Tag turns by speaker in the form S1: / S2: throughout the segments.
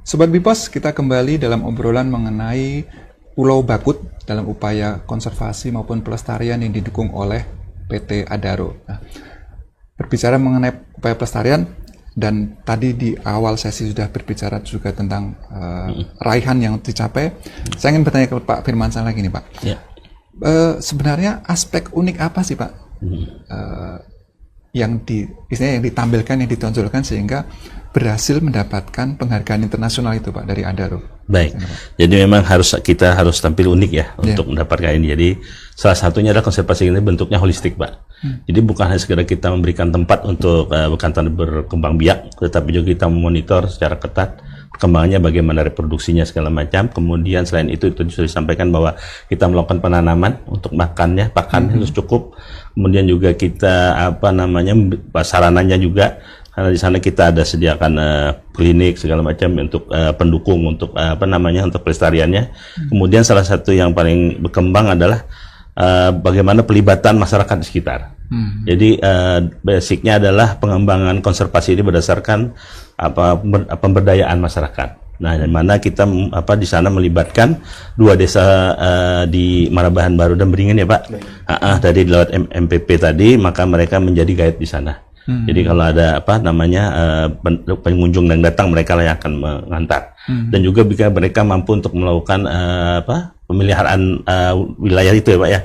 S1: Sobat Bipos, kita kembali dalam obrolan mengenai Pulau Bakut dalam upaya konservasi maupun pelestarian yang didukung oleh PT Adaro. Nah, berbicara mengenai upaya pelestarian, dan tadi di awal sesi sudah berbicara juga tentang raihan yang dicapai. Saya ingin bertanya ke Pak Firmansyah lagi nih Pak.
S2: Ya.
S1: Sebenarnya aspek unik apa sih Pak yang ditampilkan, yang ditonjolkan sehingga berhasil mendapatkan penghargaan internasional itu Pak dari Adaro?
S2: Baik, jadi memang kita harus tampil unik ya untuk mendapatkan ini. Jadi salah satunya adalah konservasi ini bentuknya holistik Pak. Jadi bukan hanya sekedar kita memberikan tempat untuk bekantan berkembang biak, tetapi juga kita memonitor secara ketat perkembangannya, bagaimana reproduksinya segala macam. Kemudian selain itu sudah disampaikan bahwa kita melakukan penanaman untuk pakannya harus cukup. Kemudian juga kita sarananya juga, karena di sana kita ada sediakan klinik segala macam untuk pendukung untuk untuk pelestariannya. Kemudian salah satu yang paling berkembang adalah bagaimana pelibatan masyarakat di sekitar. Jadi basicnya adalah pengembangan konservasi ini berdasarkan pemberdayaan masyarakat. Nah, di mana kita di sana melibatkan 2 desa di Marabahan Baru dan Beringin ya Pak. Dari lewat MPP tadi, maka mereka menjadi guide di sana. Jadi kalau ada pengunjung yang datang, mereka lah yang akan mengantar. Dan juga jika mereka mampu untuk melakukan pemeliharaan wilayah itu ya Pak ya,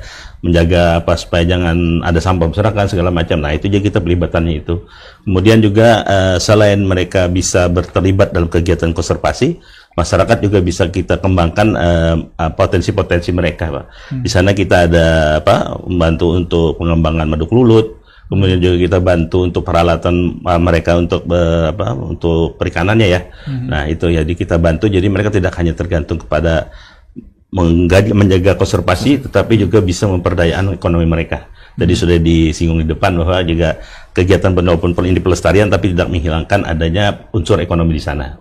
S2: menjaga supaya jangan ada sampah berserakan segala macam. Nah, itu juga kita pelibatannya itu. Kemudian juga selain mereka bisa terlibat dalam kegiatan konservasi, masyarakat juga bisa kita kembangkan potensi-potensi mereka Pak. Di sana kita ada membantu untuk pengembangan madu kelulut. Kemudian juga kita bantu untuk peralatan mereka untuk untuk perikanannya ya. Nah, itu jadi kita bantu, jadi mereka tidak hanya tergantung kepada menjaga konservasi, tetapi juga bisa memperdayakan ekonomi mereka. Jadi sudah disinggung di depan bahwa juga kegiatan walaupun ini pelestarian tapi tidak menghilangkan adanya unsur ekonomi di sana.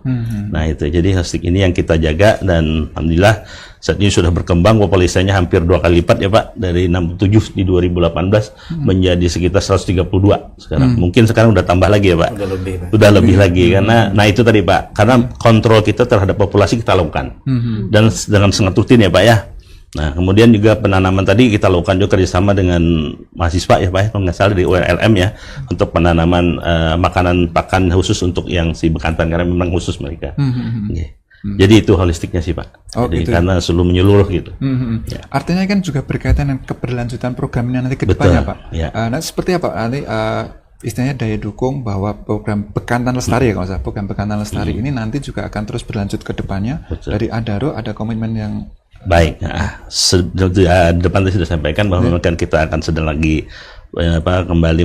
S2: Nah, itu jadi holistik ini yang kita jaga, dan alhamdulillah saat ini sudah berkembang, populasinya hampir 2 kali lipat ya Pak, dari 67 di 2018 menjadi sekitar 132 sekarang. Mungkin sekarang udah tambah lagi ya Pak. Udah lebih lagi karena itu tadi Pak, karena kontrol kita terhadap populasi kita lakukan dan dengan sangat rutin ya Pak ya. Nah, kemudian juga penanaman tadi kita lakukan juga kerjasama dengan mahasiswa ya Pak ya, kalau nggak salah dari ULM ya, untuk penanaman makanan pakan khusus untuk yang si bekantan, karena memang khusus mereka. Jadi itu holistiknya sih Pak. Jadi gitu, karena seluruh menyeluruh gitu.
S1: Ya. Artinya kan juga berkaitan dengan keberlanjutan programnya nanti ke depannya Pak. Ya. Nah, seperti apa nanti istilahnya daya dukung bahwa program Bekantan Lestari ya kalau saya, program Bekantan Lestari ini nanti juga akan terus berlanjut ke depannya. Dari Adaro ada komitmen yang
S2: baik. Depan tadi sudah sampaikan bahwa kita akan sedang lagi kembali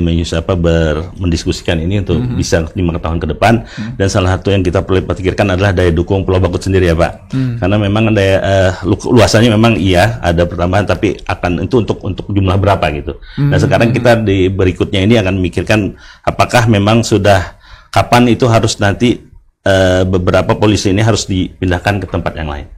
S2: mendiskusikan ini untuk bisa 5 tahun ke depan. Dan salah satu yang kita perlu pikirkan adalah daya dukung Pulau Bakut sendiri ya Pak. Karena memang daya luasannya memang iya ada pertambahan, tapi akan itu untuk jumlah berapa gitu. Nah, sekarang kita di berikutnya ini akan memikirkan apakah memang sudah kapan itu harus nanti beberapa polisi ini harus dipindahkan ke tempat yang lain.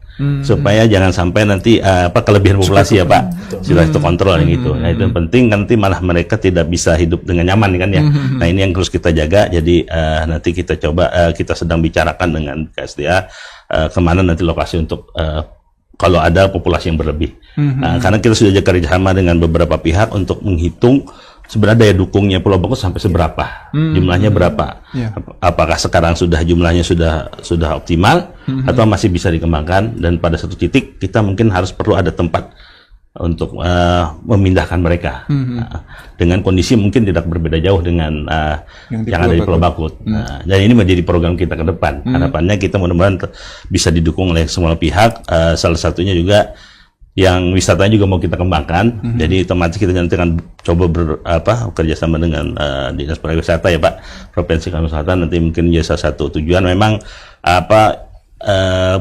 S2: Supaya jangan sampai nanti kelebihan populasi ya Pak, sudah itu kontrol yang itu. Nah, itu yang penting, nanti malah mereka tidak bisa hidup dengan nyaman kan ya. Nah, ini yang harus kita jaga. Jadi nanti kita coba kita sedang bicarakan dengan KSDA kemana nanti lokasi untuk kalau ada populasi yang berlebih. Karena kita sudah kerjasama dengan beberapa pihak untuk menghitung sebenarnya daya dukungnya Pulau Bakut sampai seberapa, jumlahnya berapa, apakah sekarang jumlahnya sudah optimal atau masih bisa dikembangkan, dan pada satu titik kita mungkin perlu ada tempat untuk memindahkan mereka dengan kondisi mungkin tidak berbeda jauh dengan yang ada di Pulau Bakut. Dan ini menjadi program kita ke depan. Harapannya kita mudah-mudahan bisa didukung oleh semua pihak. Salah satunya juga yang wisatanya juga mau kita kembangkan. Jadi otomatis kita nanti akan coba bekerjasama dengan Dinas Pariwisata ya Pak, Provinsi Kalimantan Selatan. Nanti mungkin jadi salah satu tujuan. Memang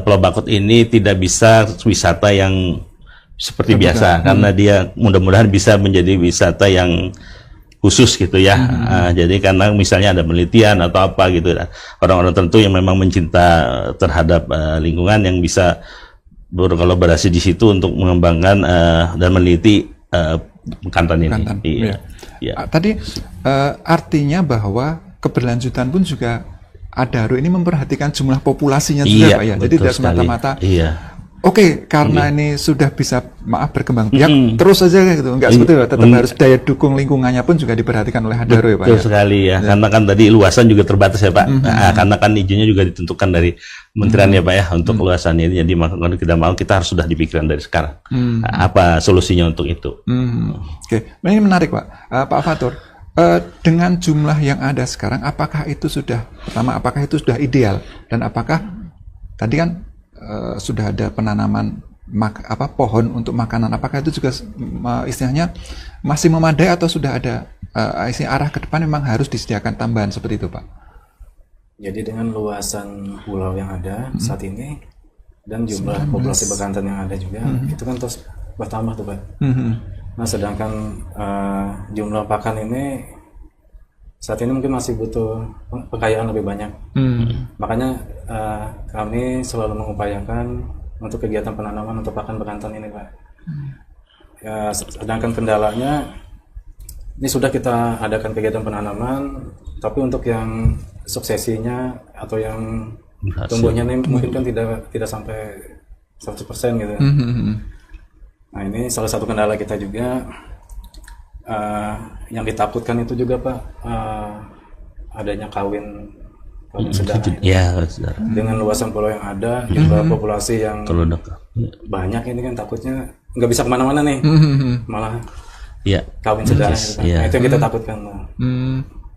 S2: Pulau Bakut ini tidak bisa wisata yang seperti biasa, karena dia mudah-mudahan bisa menjadi wisata yang khusus gitu ya. Jadi karena misalnya ada penelitian atau apa gitu, orang-orang tertentu yang memang mencinta terhadap lingkungan yang bisa berkolaborasi di situ untuk mengembangkan dan meneliti bekantan ini.
S1: Iya. Tadi artinya bahwa keberlanjutan pun juga Adaro ini memperhatikan jumlah populasinya juga,
S2: Iya,
S1: Pak ya. Jadi
S2: betul
S1: tidak
S2: sekali.
S1: semata-mata
S2: Iya.
S1: oke, karena ini sudah bisa berkembang biak, terus saja gitu. Enggak seperti itu, tetap harus daya dukung lingkungannya pun juga diperhatikan oleh Adaro ya Pak
S2: Betul
S1: ya.
S2: sekali ya, karena kan tadi luasan juga terbatas ya Pak. Nah, karena kan izinnya juga ditentukan dari kementerian ya Pak ya untuk luasannya ini. Jadi kalau kita mau kita harus sudah dipikirkan dari sekarang. Nah, apa solusinya untuk itu?
S1: Oke, nah, ini menarik Pak. Pak Fatur, dengan jumlah yang ada sekarang, apakah itu sudah apakah itu sudah ideal dan apakah tadi kan sudah ada penanaman pohon untuk makanan, apakah itu juga istilahnya masih memadai atau sudah ada arah ke depan memang harus disediakan tambahan seperti itu Pak?
S3: Jadi dengan luasan pulau yang ada saat ini dan jumlah populasi bekantan yang ada juga itu kan terus bertambah tuh Pak. Nah sedangkan jumlah pakan ini saat ini mungkin masih butuh pengkayaan lebih banyak. Makanya kami selalu mengupayakan untuk kegiatan penanaman untuk pakan bekantan ini Pak. Ya, sedangkan kendalanya ini sudah kita adakan kegiatan penanaman, tapi untuk yang suksesinya atau yang tumbuhnya ini mungkin kan tidak sampai 100% gitu. Nah ini salah satu kendala kita juga. Yang ditakutkan itu juga Pak, adanya kawin sedara.
S2: Ya, saudara.
S3: Dengan luasan pulau yang ada, jumlah populasi yang
S2: Kalau
S3: banyak ini kan takutnya nggak bisa kemana-mana nih, malah
S2: ya.
S3: kawin sedara. Gitu. Nah, itu yang kita takutkan.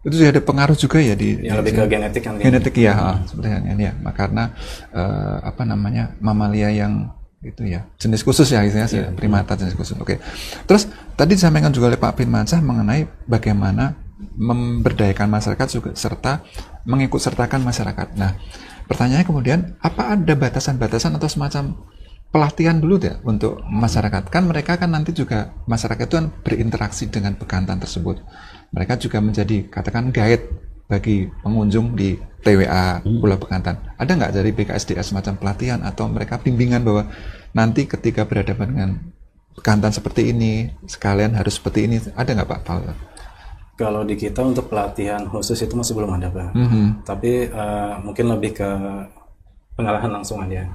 S1: Itu sudah ada pengaruh juga ya di
S3: Yang lebih ke genetik kan.
S1: genetik ya, sebenarnya ya, karena mamalia yang itu ya jenis khusus ya istilahnya primata jenis khusus. Oke. Terus tadi disampaikan juga oleh Pak Firmansyah mengenai bagaimana memberdayakan masyarakat juga serta mengikut sertakan masyarakat. Nah, pertanyaannya kemudian apa ada batasan-batasan atau semacam pelatihan dulu ya untuk masyarakat? Kan mereka kan nanti juga masyarakat itu kan berinteraksi dengan bekantan tersebut. Mereka juga menjadi katakan guide bagi pengunjung di TWA Pulau Bekantan. Ada nggak dari BKSDA semacam pelatihan atau mereka bimbingan bahwa nanti ketika berhadapan dengan bekantan seperti ini, sekalian harus seperti ini, ada nggak Pak Paul?
S3: Kalau di kita untuk pelatihan khusus itu masih belum ada Pak. Tapi mungkin lebih ke pengarahan langsung aja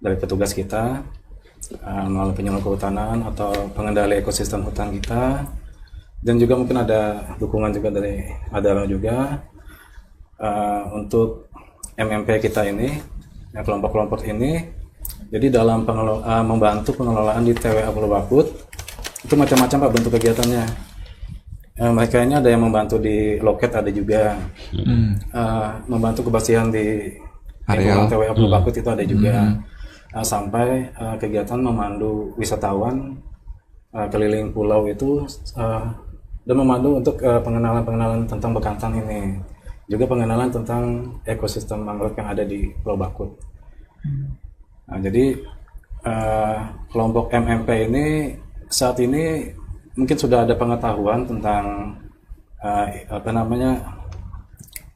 S3: dari petugas kita melalui penyuluh kehutanan atau pengendali ekosistem hutan kita. Dan juga mungkin ada dukungan juga dari Adaro juga untuk MMP kita ini, yang kelompok-kelompok ini. Jadi dalam membantu pengelolaan di TWA Pulau Bakut itu macam-macam Pak bentuk kegiatannya. Mereka ini ada yang membantu di loket, ada juga membantu kebersihan di lingkungan TWA Pulau Bakut itu ada juga. Sampai kegiatan memandu wisatawan keliling pulau itu dan memandu untuk pengenalan tentang bekantan ini, juga pengenalan tentang ekosistem mangrove yang ada di Pulau Bakut. Nah, jadi kelompok MMP ini saat ini mungkin sudah ada pengetahuan tentang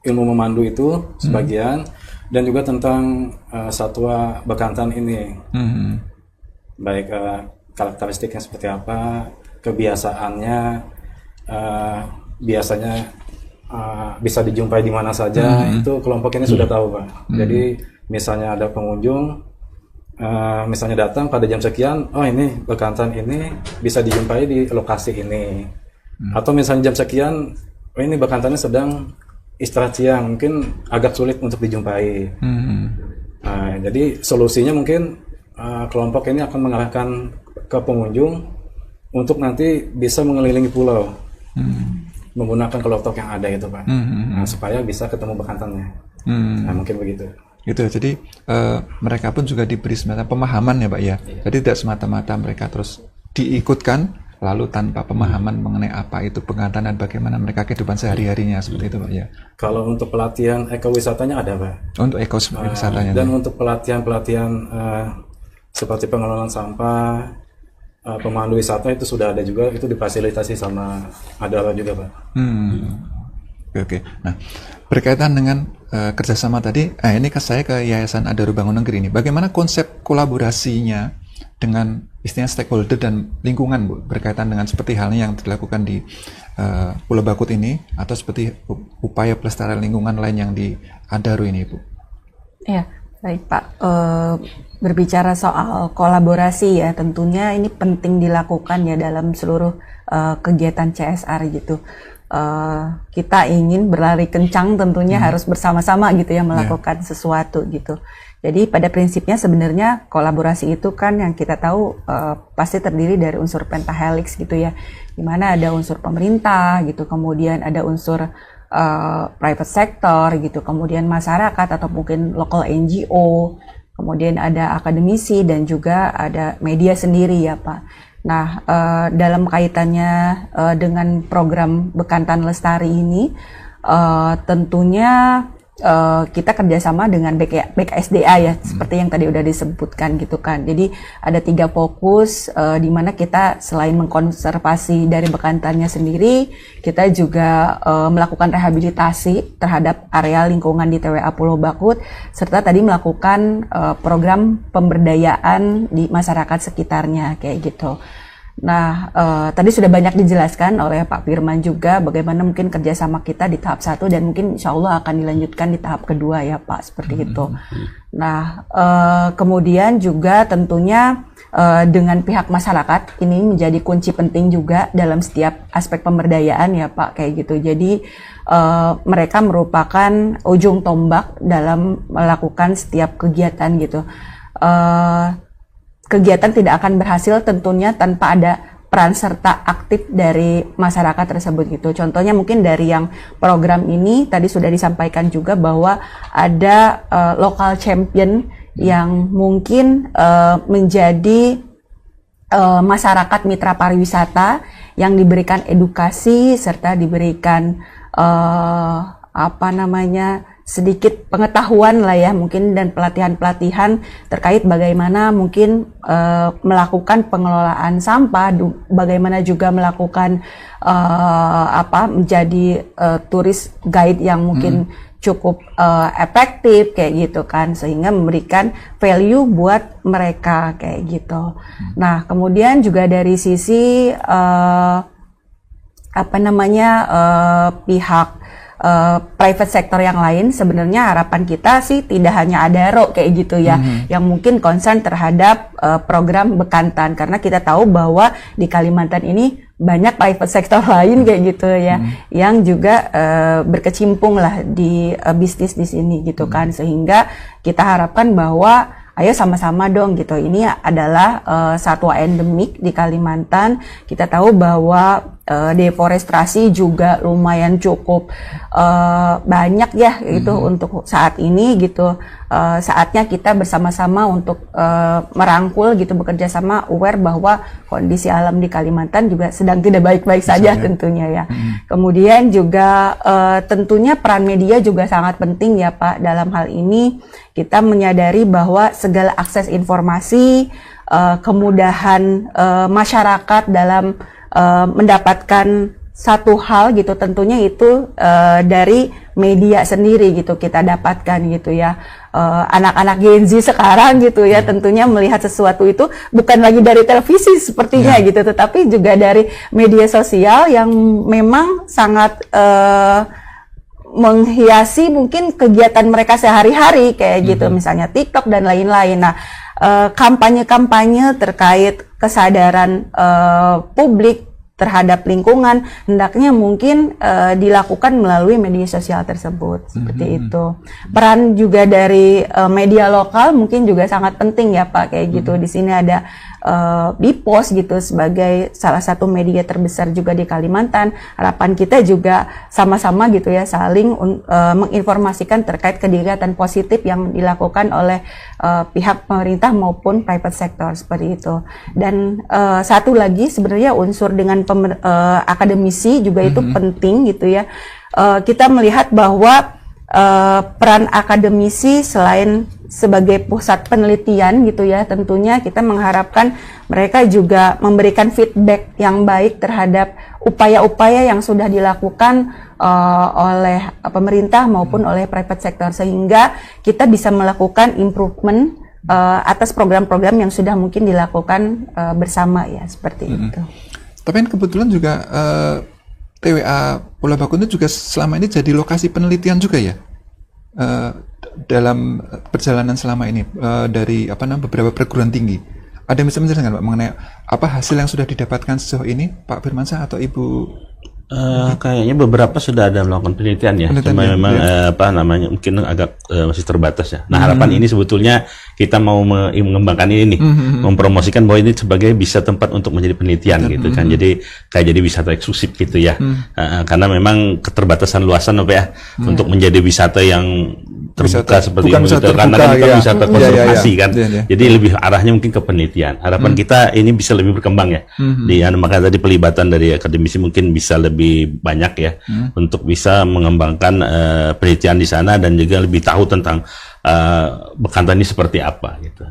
S3: ilmu memandu itu sebagian, dan juga tentang satwa bekantan ini, baik karakteristiknya seperti apa, kebiasaannya. Biasanya bisa dijumpai di mana saja, itu kelompok ini sudah tahu Pak. Jadi misalnya ada pengunjung, misalnya datang pada jam sekian, oh ini bekantan ini bisa dijumpai di lokasi ini. Atau misalnya jam sekian, oh ini bekantannya sedang istirahat siang, mungkin agak sulit untuk dijumpai. Jadi solusinya mungkin kelompok ini akan mengarahkan ke pengunjung untuk nanti bisa mengelilingi pulau. Menggunakan kelotok yang ada itu Pak, supaya bisa ketemu bekantannya. Nah mungkin begitu.
S1: Gitu. Jadi mereka pun juga diberi semacam pemahaman ya Pak ya. Jadi tidak semata-mata mereka terus diikutkan lalu tanpa pemahaman mengenai apa itu bekantan dan bagaimana mereka kehidupan sehari-harinya seperti itu Pak ya.
S3: Kalau untuk pelatihan ekowisatanya ada Pak.
S1: Untuk ekowisatanya.
S3: Dan untuk pelatihan-pelatihan seperti pengelolaan sampah, pemandu wisata itu sudah ada juga, itu difasilitasi sama Adaro juga Pak.
S1: Oke. Nah, berkaitan dengan kerjasama tadi, ini saya ke Yayasan Adaro Bangun Negeri ini. Bagaimana konsep kolaborasinya dengan istilahnya stakeholder dan lingkungan, Bu, berkaitan dengan seperti halnya yang dilakukan di Pulau Bakut ini, atau seperti upaya pelestarian lingkungan lain yang di Adaro ini, Bu?
S4: Ya, baik Pak. Berbicara soal kolaborasi ya, tentunya ini penting dilakukan ya dalam seluruh kegiatan CSR gitu. Kita ingin berlari kencang tentunya harus bersama-sama gitu ya melakukan sesuatu gitu. Jadi pada prinsipnya sebenarnya kolaborasi itu kan yang kita tahu pasti terdiri dari unsur pentahelix gitu ya, dimana ada unsur pemerintah gitu, kemudian ada unsur private sector gitu, kemudian masyarakat atau mungkin local NGO, kemudian ada akademisi dan juga ada media sendiri ya Pak. Nah, dalam kaitannya dengan program Bekantan Lestari ini, tentunya kita kerjasama dengan BKSDA ya, seperti yang tadi udah disebutkan gitu kan. Jadi ada 3 fokus di mana kita selain mengkonservasi dari bekantannya sendiri, kita juga melakukan rehabilitasi terhadap area lingkungan di TWA Pulau Bakut, serta tadi melakukan program pemberdayaan di masyarakat sekitarnya kayak gitu. Nah, tadi sudah banyak dijelaskan oleh Pak Firman juga bagaimana mungkin kerjasama kita di tahap 1 dan mungkin insya Allah akan dilanjutkan di tahap kedua ya Pak, seperti itu. Nah, kemudian juga tentunya dengan pihak masyarakat ini menjadi kunci penting juga dalam setiap aspek pemberdayaan ya Pak, kayak gitu. Jadi mereka merupakan ujung tombak dalam melakukan setiap kegiatan gitu. Kegiatan tidak akan berhasil tentunya tanpa ada peran serta aktif dari masyarakat tersebut gitu. Contohnya mungkin dari yang program ini tadi sudah disampaikan juga bahwa ada local champion yang mungkin menjadi masyarakat mitra pariwisata yang diberikan edukasi serta diberikan sedikit pengetahuan lah ya mungkin dan pelatihan-pelatihan terkait bagaimana mungkin melakukan pengelolaan sampah, bagaimana juga melakukan menjadi turis guide yang mungkin cukup efektif kayak gitu kan, sehingga memberikan value buat mereka kayak gitu. Nah, kemudian juga dari sisi pihak private sector yang lain, sebenarnya harapan kita sih tidak hanya Adaro kayak gitu ya, yang mungkin concern terhadap program Bekantan, karena kita tahu bahwa di Kalimantan ini banyak private sector lain kayak gitu ya, yang juga berkecimpung lah di bisnis di sini gitu kan, sehingga kita harapkan bahwa ayo sama-sama dong gitu. Ini adalah satwa endemik di Kalimantan. Kita tahu bahwa deforestasi juga lumayan cukup banyak ya gitu untuk saat ini gitu. Saatnya kita bersama-sama untuk merangkul gitu, bekerja sama, aware bahwa kondisi alam di Kalimantan juga sedang tidak baik-baik saja tentunya ya. Kemudian juga tentunya peran media juga sangat penting ya Pak dalam hal ini. Kita menyadari bahwa segala akses informasi, kemudahan masyarakat dalam mendapatkan satu hal gitu, tentunya itu dari media sendiri gitu kita dapatkan gitu ya. Anak-anak Gen Z sekarang gitu ya, tentunya melihat sesuatu itu bukan lagi dari televisi sepertinya gitu, tetapi juga dari media sosial yang memang sangat menghiasi mungkin kegiatan mereka sehari-hari kayak gitu, misalnya TikTok dan lain-lain. Nah, kampanye-kampanye terkait kesadaran publik terhadap lingkungan hendaknya mungkin dilakukan melalui media sosial tersebut, seperti itu. Peran juga dari media lokal mungkin juga sangat penting ya Pak, kayak gitu. Di sini ada Bipos gitu sebagai salah satu media terbesar juga di Kalimantan. Harapan kita juga sama-sama gitu ya saling menginformasikan terkait kegiatan positif yang dilakukan oleh pihak pemerintah maupun private sector, seperti itu. Dan satu lagi sebenarnya unsur dengan akademisi juga itu penting gitu ya. Kita melihat bahwa peran akademisi selain sebagai pusat penelitian gitu ya, tentunya kita mengharapkan mereka juga memberikan feedback yang baik terhadap upaya-upaya yang sudah dilakukan oleh pemerintah maupun oleh private sector, sehingga kita bisa melakukan improvement atas program-program yang sudah mungkin dilakukan bersama ya seperti itu.
S1: Tapi kan kebetulan juga TWA Pulau Bakut itu juga selama ini jadi lokasi penelitian juga ya dalam perjalanan selama ini dari beberapa perguruan tinggi. Ada yang bisa menjelaskan Pak mengenai apa hasil yang sudah didapatkan sejauh ini, Pak Firmansyah atau Ibu?
S2: Kayaknya beberapa sudah ada melakukan penelitian ya, cuma memang mungkin agak masih terbatas ya. Nah harapan ini sebetulnya kita mau mengembangkan ini nih, mempromosikan bahwa ini sebagai bisa tempat untuk menjadi penelitian gitu kan. Jadi kayak jadi wisata eksklusif gitu ya, karena memang keterbatasan luasan untuk menjadi wisata yang terbuka seperti
S1: bukan
S2: itu
S1: wisata
S2: karena
S1: terbuka,
S2: kan kita
S1: ya.
S2: wisata konservasi kan. Jadi
S1: Betul.
S2: lebih arahnya mungkin ke penelitian. Harapan kita ini bisa lebih berkembang ya. Maka tadi pelibatan dari akademisi mungkin bisa lebih banyak ya untuk bisa mengembangkan penelitian di sana dan juga lebih tahu tentang bekantan ini seperti apa gitu.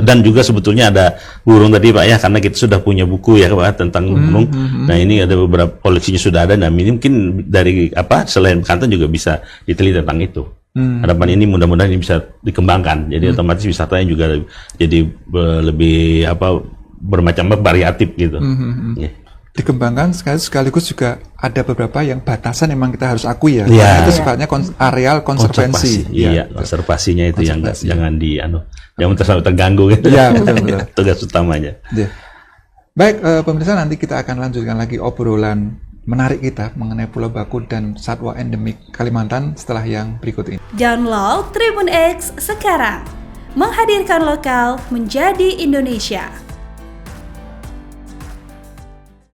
S2: Dan juga sebetulnya ada burung tadi Pak ya, karena kita sudah punya buku ya Pak tentang burung. Nah ini ada beberapa koleksinya sudah ada. Nah ini mungkin dari selain bekantan juga bisa diteliti tentang itu. Harapan ini mudah-mudahan ini bisa dikembangkan. Jadi otomatis wisatanya juga jadi lebih bermacam variatif gitu. Yeah.
S1: Dikembangkan sekaligus juga ada beberapa yang batasan memang kita harus akui ya.
S2: Yeah.
S1: Itu sifatnya areal konservasi.
S2: Iya, konservasinya itu yang jangan jangan sampai terganggu gitu.
S1: Iya, betul.
S2: Tugas utamanya.
S1: Yeah. Baik, pemirsa, nanti kita akan lanjutkan lagi obrolan menarik kita mengenai Pulau Bakut dan satwa endemik Kalimantan setelah yang berikut ini.
S5: Download Tribun X sekarang. Menghadirkan lokal menjadi Indonesia.